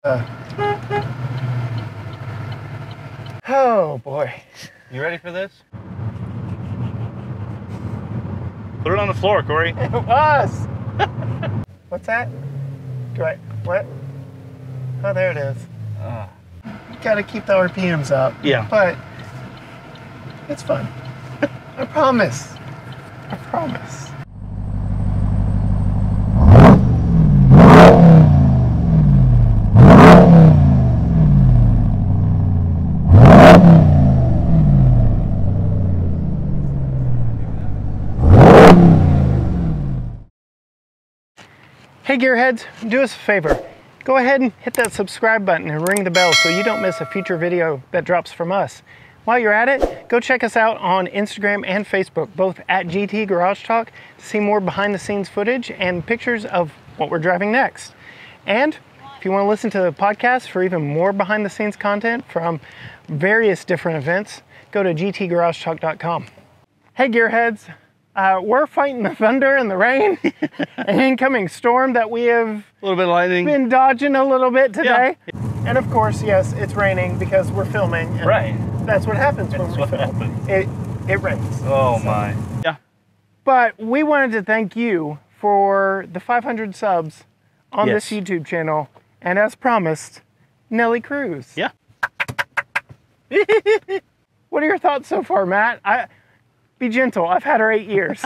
Oh boy. You ready for this? Put it on the floor, Corey. It was. What's that? What? Oh, there it is. You gotta keep the RPMs up. Yeah. But it's fun. I promise. I promise. Hey gearheads, do us a favor. Go ahead and hit that subscribe button and ring the bell so you don't miss a future video that drops from us. While you're at it, go check us out on Instagram and Facebook, both at GT Garage Talk, to see more behind the scenes footage and pictures of what we're driving next. And if you want to listen to the podcast for even more behind the scenes content from various different events, go to gtgaragetalk.com. Hey gearheads, we're fighting the thunder and the rain, an incoming storm that we have A little bit of lightning. been dodging a little bit today. Yeah. And of course, yes, it's raining because we're filming. And right. That's what happens when we film. It rains. Oh my. Yeah. But we wanted to thank you for the 500 subs on this YouTube channel. And as promised, Nellie Cruze. Yeah. What are your thoughts so far, Matt? Be gentle. I've had her 8 years.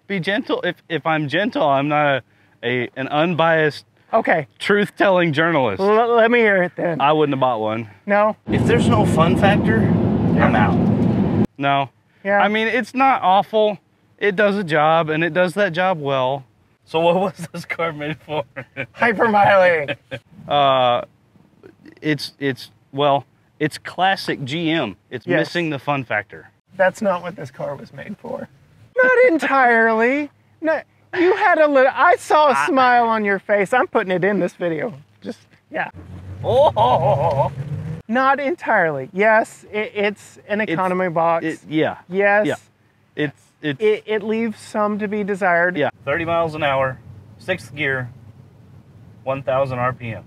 Be gentle. If I'm gentle, I'm not an unbiased, okay, truth-telling journalist. Let me hear it then. I wouldn't have bought one. No? If there's no fun factor, I'm out. No. Yeah. I mean, it's not awful. It does a job, and it does that job well. So what was this car made for? Hypermiling. It's classic GM. It's missing the fun factor. That's not what this car was made for. Not entirely. No, you had a little, I saw a smile on your face. I'm putting it in this video. Just, yeah. Oh. Not entirely. Yes, it's an economy box. Yeah. Yes. Yeah. It leaves some to be desired. Yeah. 30 miles an hour, 6th gear, 1,000 RPM.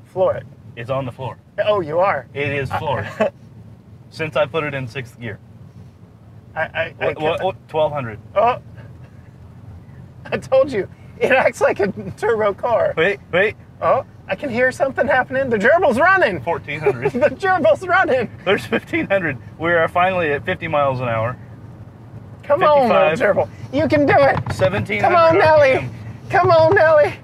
Floor it. It's on the floor. Oh, you are? It is floored. Since I put it in 6th gear. What, 1,200. Oh, I told you. It acts like a turbo car. Wait. Oh, I can hear something happening. The gerbil's running. 1,400. The gerbil's running. There's 1,500. We are finally at 50 miles an hour. Come 55. on, little gerbil. You can do it. 1,700. Come on, Nellie. Come on, Nellie.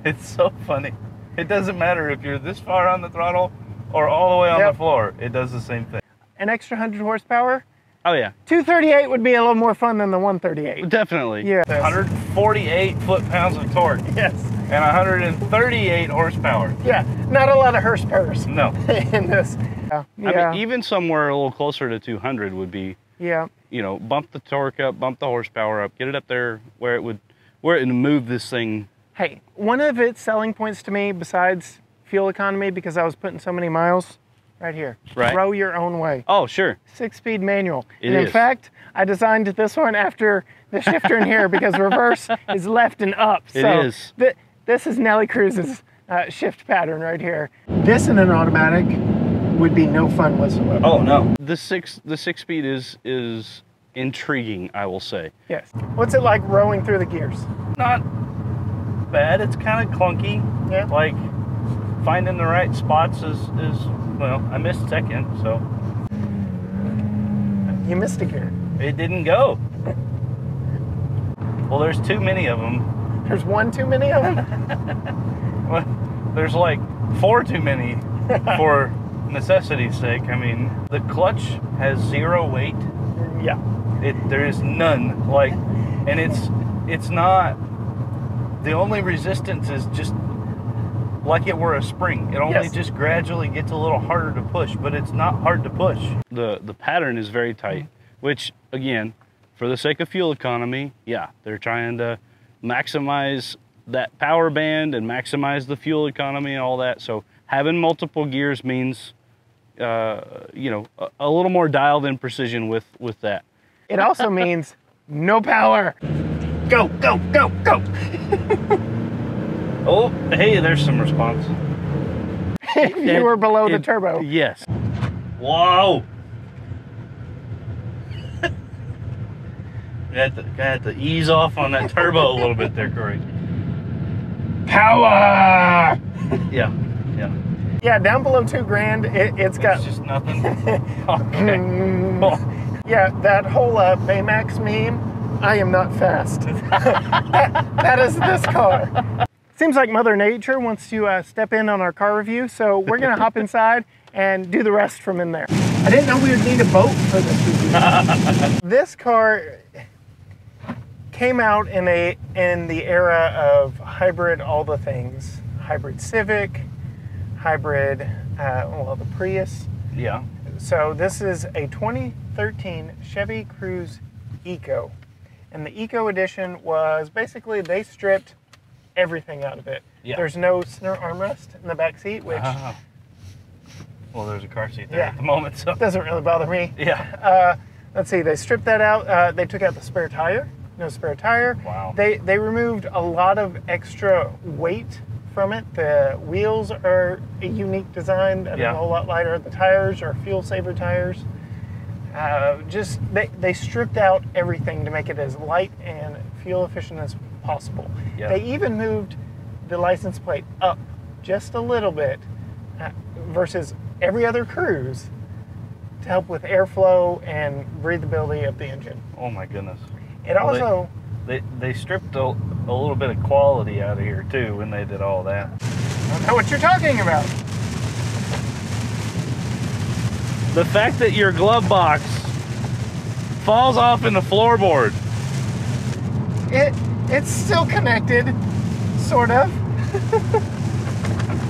It's so funny. It doesn't matter if you're this far on the throttle or all the way on the floor. It does the same thing. An extra 100 horsepower? Oh, yeah. 238 would be a little more fun than the 138. Definitely. Yeah. 148 foot-pounds of torque. Yes. And 138 horsepower. Yeah, not a lot of horsepower. No. In this. Yeah. I mean, even somewhere a little closer to 200 would be, you know, bump the torque up, bump the horsepower up, get it up there where it would move this thing. Hey, one of its selling points to me, besides fuel economy, because I was putting so many miles, right here. Right. Throw your own way. Oh, sure. 6-speed manual. And in fact, I designed this one after the shifter in here because reverse is left and up. It so is. This is Nellie Cruze's shift pattern right here. This in an automatic would be no fun whatsoever. Oh, no. The six speed is intriguing, I will say. Yes. What's it like rolling through the gears? Not bad. It's kind of clunky. Yeah. Like finding the right spots is well, I missed second, so. You missed a gear. It didn't go. Well, there's too many of them. There's one too many of them? Well, there's like 4 too many for necessity's sake. I mean, the clutch has 0 weight. Yeah. There is none. Like, and it's not, the only resistance is just like it were a spring. It only just gradually gets a little harder to push, but it's not hard to push. The pattern is very tight, which again, for the sake of fuel economy, yeah, they're trying to maximize that power band and maximize the fuel economy and all that. So having multiple gears means, you know, a little more dialed in precision with that. It also means no power. Go, go, go, go. Oh, hey, there's some response. You were below the turbo. Yes. Whoa. Got to ease off on that turbo a little bit there, Cory. Power! Yeah. Yeah, down below $2,000, it's got... just nothing? Okay. Yeah, that whole Baymax meme, I am not fast. that is this car. Seems like Mother Nature wants to step in on our car review, so we're gonna hop inside and do the rest from in there. I didn't know we would need a boat for this review. This car came out in the era of hybrid all the things. Hybrid Civic, hybrid, well, the Prius. Yeah. So this is a 2013 Chevy Cruze Eco. And the Eco edition was basically, they stripped everything out of it. Yeah. There's no center armrest in the back seat, which... Well, there's a car seat there at the moment, so... Doesn't really bother me. Yeah. Let's see, they stripped that out. They took out the spare tire. No spare tire. Wow. They removed a lot of extra weight from it. The wheels are a unique design and a whole lot lighter. The tires are fuel saver tires. They stripped out everything to make it as light and fuel efficient as possible. Yeah. They even moved the license plate up just a little bit versus every other Cruze to help with airflow and breathability of the engine. Oh my goodness. It also... They stripped a little bit of quality out of here too when they did all that. I don't know what you're talking about. The fact that your glove box falls off in the floorboard. It's still connected, sort of.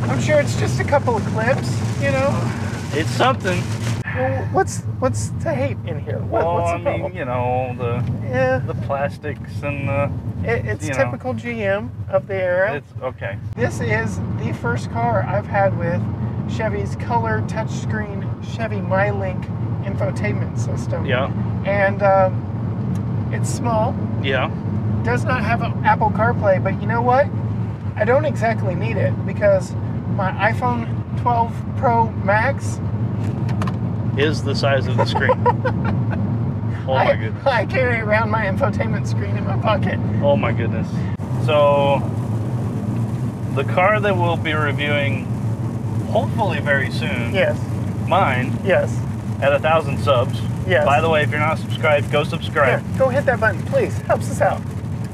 I'm sure it's just a couple of clips, you know? It's something. Well, what's to hate in here? What's the problem? I mean, you know, the plastics and the... It's typical GM of the era. It's okay. This is the first car I've had with Chevy's color touchscreen Chevy MyLink infotainment system. Yeah. And it's small. Yeah. Does not have an Apple CarPlay, but you know what? I don't exactly need it because my iPhone 12 Pro Max is the size of the screen. Oh my goodness. I carry around my infotainment screen in my pocket. Oh my goodness. So the car that we'll be reviewing hopefully very soon. Yes. Mine. Yes. At 1,000 subs. Yes. By the way, if you're not subscribed, go subscribe. Yeah, go hit that button, please. Helps us out.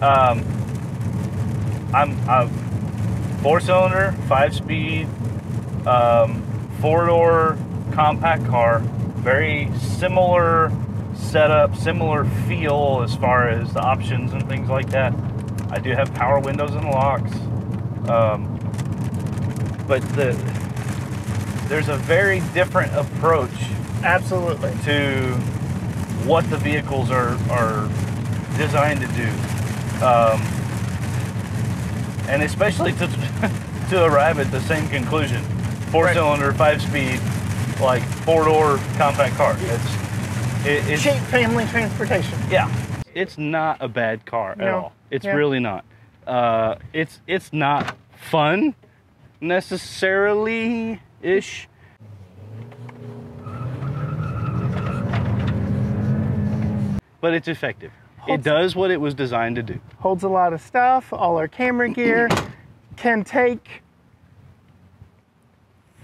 I'm a 4-cylinder, 5-speed, 4-door compact car. Very similar setup, similar feel as far as the options and things like that. I do have power windows and locks, but there's a very different approach, absolutely, to what the vehicles are designed to do, and especially to arrive at the same conclusion. 4-cylinder, 5-speed, like 4-door compact car. It's cheap family transportation. Yeah, it's not a bad car at all. It's really not. It's not fun necessarily ish. But it's effective. It does what it was designed to do. Holds a lot of stuff. All our camera gear can take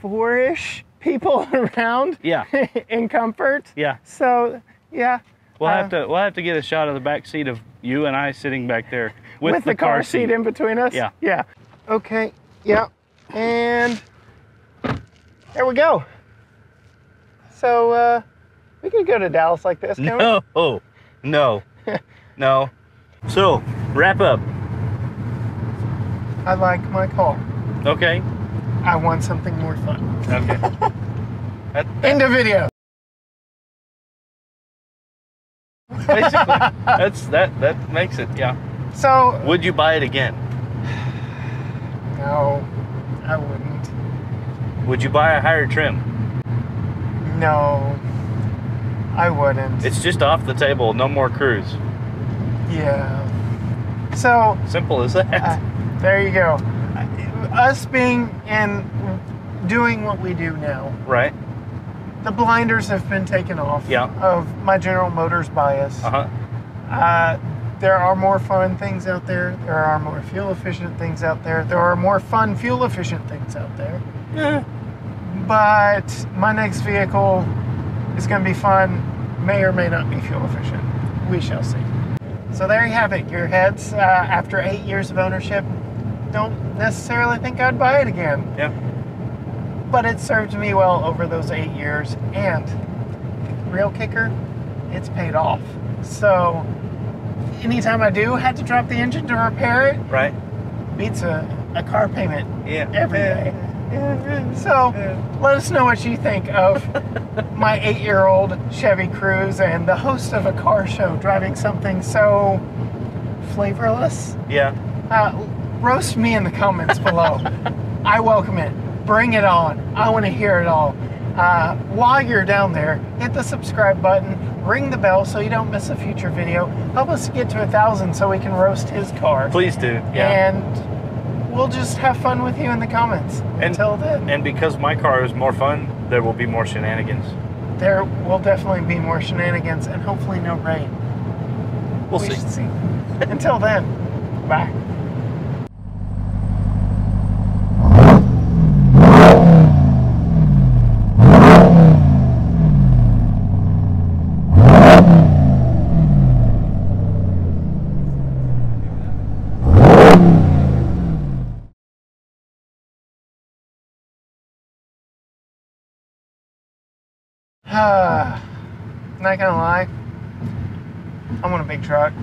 4-ish people around. Yeah. In comfort. Yeah. So yeah. We'll have to get a shot of the back seat of you and I sitting back there with the car seat in between us. Yeah. Yeah. Okay. Yeah. And there we go. So we could go to Dallas like this, can't we? No. No. So, wrap up. I like my car. Okay. I want something more fun. Okay. End of video. Basically, that makes it, yeah. So, would you buy it again? No, I wouldn't. Would you buy a higher trim? No, I wouldn't. It's just off the table, no more Cruze. Yeah. So simple as that. There you go. us being and doing what we do now, Right. the blinders have been taken off of my General Motors bias. There are more fun things out there. There are more fuel efficient things out there. There are more fun fuel efficient things out there. Yeah. But my next vehicle is going to be fun, may or may not be fuel efficient. We shall see. So there you have it. Your heads, after 8 years of ownership, don't necessarily think I'd buy it again. Yeah. But it served me well over those 8 years, and real kicker, it's paid off. So anytime I do have to drop the engine to repair it, Right. beats a car payment every day. So let us know what you think of my 8-year-old Chevy Cruze and the host of a car show driving something so flavorless. Yeah. Roast me in the comments below. I welcome it. Bring it on. I want to hear it all. While you're down there, hit the subscribe button, ring the bell so you don't miss a future video. Help us get to 1,000 so we can roast his car. Please do. Yeah. And we'll just have fun with you in the comments. Until then. And because my car is more fun, there will be more shenanigans. There will definitely be more shenanigans and hopefully no rain. We'll We see. should see. Until then, bye. Not gonna lie, I want a big truck.